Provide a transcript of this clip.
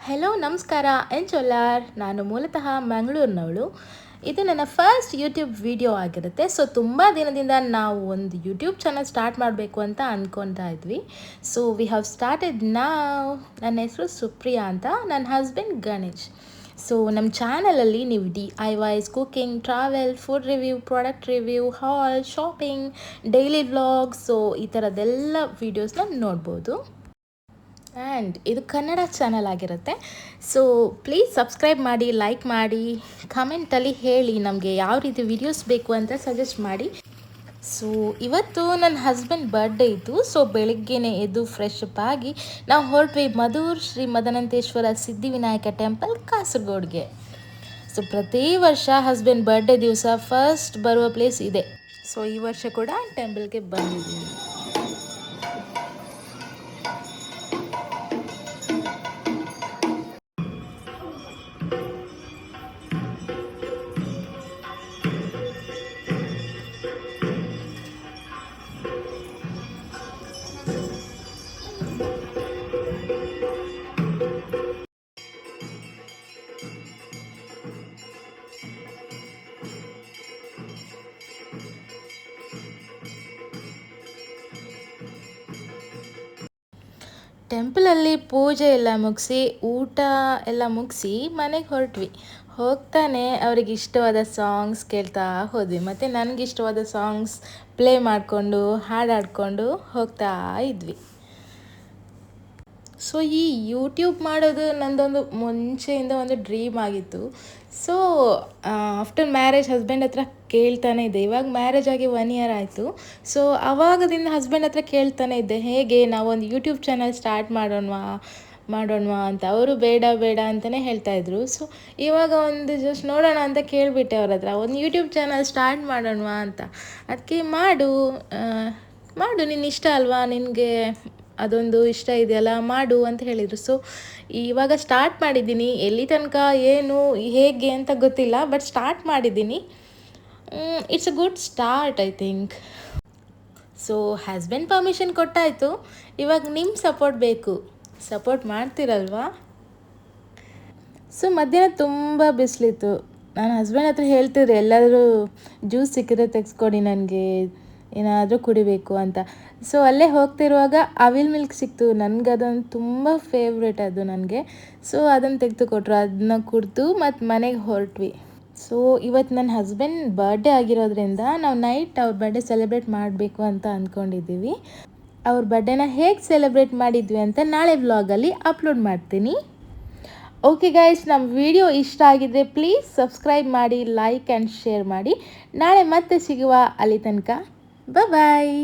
Hello ನಮಸ್ಕಾರ ಎಂಚೊಲ್ಲಾರ್. ನಾನು ಮೂಲತಃ ಮಂಗಳೂರಿನವಳು. ಇದು ನನ್ನ ಫಸ್ಟ್ ಯೂಟ್ಯೂಬ್ ವಿಡಿಯೋ ಆಗಿರುತ್ತೆ. ಸೊ ತುಂಬ ದಿನದಿಂದ ನಾವು ಒಂದು ಯೂಟ್ಯೂಬ್ ಚಾನಲ್ ಸ್ಟಾರ್ಟ್ ಮಾಡಬೇಕು ಅಂತ ಅಂದ್ಕೊತಾ ಇದ್ವಿ. ಸೊ ವಿ ಹ್ಯಾವ್ ಸ್ಟಾರ್ಟೆಡ್ ನಾವ್. ನನ್ನ ಹೆಸರು ಸುಪ್ರಿಯಾ ಅಂತ, ನನ್ನ ಹಸ್ಬೆಂಡ್ ಗಣೇಶ್. ಸೊ ನಮ್ಮ ಚಾನಲಲ್ಲಿ ನೀವು DIYs, cooking, travel, food review, product review, haul, shopping, daily vlogs, so ಈ ಥರದ್ದೆಲ್ಲ ವೀಡಿಯೋಸ್ನ ನೋಡ್ಬೋದು. ಆ್ಯಂಡ್ ಇದು ಕನ್ನಡ ಚಾನಲ್ ಆಗಿರುತ್ತೆ. ಸೊ ಪ್ಲೀಸ್ ಸಬ್ಸ್ಕ್ರೈಬ್ ಮಾಡಿ, ಲೈಕ್ ಮಾಡಿ, ಕಮೆಂಟಲ್ಲಿ ಹೇಳಿ ನಮಗೆ ಯಾವ ರೀತಿ ವಿಡಿಯೋಸ್ ಬೇಕು ಅಂತ ಸಜೆಸ್ಟ್ ಮಾಡಿ. ಸೊ ಇವತ್ತು ನನ್ನ ಹಸ್ಬೆಂಡ್ ಬರ್ಡೇ ಇತ್ತು. ಸೊ ಬೆಳಗ್ಗೆನೇ ಎದ್ದು ಫ್ರೆಶ್ ಅಪ್ ಆಗಿ ನಾವು ಹೊರಟ್ವಿ ಮಧುರ್ ಶ್ರೀ ಮದನಂತೇಶ್ವರ ಸಿದ್ಧಿವಿನಾಯಕ ಟೆಂಪಲ್ ಕಾಸರಗೋಡ್ಗೆ. ಸೊ ಪ್ರತಿ ವರ್ಷ ಹಸ್ಬೆಂಡ್ ಬರ್ಡೇ ದಿವಸ ಫಸ್ಟ್ ಬರುವ ಪ್ಲೇಸ್ ಇದೆ. ಸೊ ಈ ವರ್ಷ ಕೂಡ ಟೆಂಪಲ್ಗೆ ಬಂದಿದ್ದೀನಿ. ಟೆಂಪಲಲ್ಲಿ ಪೂಜೆ ಎಲ್ಲ ಮುಗಿಸಿ, ಊಟ ಎಲ್ಲ ಮುಗಿಸಿ ಮನೆಗೆ ಹೊರಟ್ವಿ. ಹೋಗ್ತಾನೆ ಅವ್ರಿಗೆ ಇಷ್ಟವಾದ ಸಾಂಗ್ಸ್ ಕೇಳ್ತಾ ಹೋದ್ವಿ. ಮತ್ತು ನನಗಿಷ್ಟವಾದ ಸಾಂಗ್ಸ್ ಪ್ಲೇ ಮಾಡಿಕೊಂಡು ಹಾಡಾಡಿಕೊಂಡು ಹೋಗ್ತಾ ಇದ್ವಿ. ಸೊ ಈ ಯೂಟ್ಯೂಬ್ ಮಾಡೋದು ನನ್ನದೊಂದು ಮುಂಚೆಯಿಂದ ಒಂದು ಡ್ರೀಮ್ ಆಗಿತ್ತು. ಸೊ ಆಫ್ಟರ್ ಮ್ಯಾರೇಜ್ ಹಸ್ಬೆಂಡ್ ಹತ್ರ ಕೇಳ್ತಾನೆ ಇದ್ದೆ. ಇವಾಗ ಮ್ಯಾರೇಜ್ ಆಗಿ 1 ಇಯರ್ ಆಯಿತು. ಸೊ ಆವಾಗದಿಂದ ಹಸ್ಬೆಂಡ್ ಹತ್ರ ಕೇಳ್ತಾನೆ ಇದ್ದೆ, ಹೇಗೆ ನಾವೊಂದು ಯೂಟ್ಯೂಬ್ ಚಾನಲ್ ಸ್ಟಾರ್ಟ್ ಮಾಡೋಣವಾ ಅಂತ. ಅವರು ಬೇಡ ಬೇಡ ಅಂತಲೇ ಹೇಳ್ತಾಯಿದ್ರು. ಸೊ ಇವಾಗ ಒಂದು ಜಸ್ಟ್ ನೋಡೋಣ ಅಂತ ಕೇಳಿಬಿಟ್ಟೆ ಅವ್ರ ಹತ್ರ, ಒಂದು ಯೂಟ್ಯೂಬ್ ಚಾನಲ್ ಸ್ಟಾರ್ಟ್ ಮಾಡೋಣವಾ ಅಂತ. ಅದಕ್ಕೆ ಮಾಡು ನಿನ್ನ ಇಷ್ಟ ಅಲ್ವಾ, ನಿನಗೆ ಅದೊಂದು ಇಷ್ಟ ಇದೆಯಲ್ಲ, ಮಾಡು ಅಂತ ಹೇಳಿದರು. ಸೊ ಇವಾಗ ಸ್ಟಾರ್ಟ್ ಮಾಡಿದ್ದೀನಿ. ಎಲ್ಲಿ ತನಕ ಏನು ಹೇಗೆ ಅಂತ ಗೊತ್ತಿಲ್ಲ, ಬಟ್ ಸ್ಟಾರ್ಟ್ ಮಾಡಿದ್ದೀನಿ. It's a good start I think. So husband permission ಕೊಟ್ಟಾಯಿತು. ಇವಾಗ ನಿಮ್ಮ ಸಪೋರ್ಟ್ ಬೇಕು. ಸಪೋರ್ಟ್ ಮಾಡ್ತೀರಲ್ವಾ? ಸೊ ಮಧ್ಯಾಹ್ನ ತುಂಬ ಬಿಸಿಲಿತ್ತು. ನಾನು ಹಸ್ಬೆಂಡ್ ಹತ್ರ ಹೇಳ್ತಿದ್ದೆ, ಎಲ್ಲಾದರೂ ಜ್ಯೂಸ್ ಸಿಕ್ಕಿದ್ರೆ ತೆಗೆಸ್ಕೊಡಿ, ನನಗೆ ಏನಾದರೂ ಕುಡಿಬೇಕು ಅಂತ. ಸೊ ಅಲ್ಲೇ ಹೋಗ್ತಿರುವಾಗ ಅವಿಲ್ ಮಿಲ್ಕ್ ಸಿಕ್ತು. ನನಗೆ ಅದೊಂದು ತುಂಬ ಫೇವ್ರೇಟ್ ಅದು ನನಗೆ. ಸೊ ಅದನ್ನು ತೆಗೆದುಕೊಟ್ರು. ಅದನ್ನ ಕುಡಿದು ಮತ್ತು ಮನೆಗೆ ಹೊರಟ್ವಿ. ಸೊ ಇವತ್ತು ನನ್ನ ಹಸ್ಬೆಂಡ್ ಬರ್ಡೇ ಆಗಿರೋದ್ರಿಂದ ನಾವು ನೈಟ್ ಅವ್ರ ಬರ್ಡೇ ಸೆಲೆಬ್ರೇಟ್ ಮಾಡಬೇಕು ಅಂತ ಅಂದ್ಕೊಂಡಿದ್ದೀವಿ. ಅವ್ರ ಬರ್ಡೇನ ಹೇಗೆ ಸೆಲೆಬ್ರೇಟ್ ಮಾಡಿದ್ವಿ ಅಂತ ನಾಳೆ ವ್ಲಾಗಲ್ಲಿ ಅಪ್ಲೋಡ್ ಮಾಡ್ತೀನಿ. ಓಕೆ ಗೈಸ್, ನಮ್ಮ ವಿಡಿಯೋ ಇಷ್ಟ ಆಗಿದ್ದರೆ ಪ್ಲೀಸ್ ಸಬ್ಸ್ಕ್ರೈಬ್ ಮಾಡಿ, ಲೈಕ್ ಆ್ಯಂಡ್ ಶೇರ್ ಮಾಡಿ. ನಾಳೆ ಮತ್ತೆ ಸಿಗುವ. ಅಲ್ಲಿ ತನಕ ಬಾಯ್.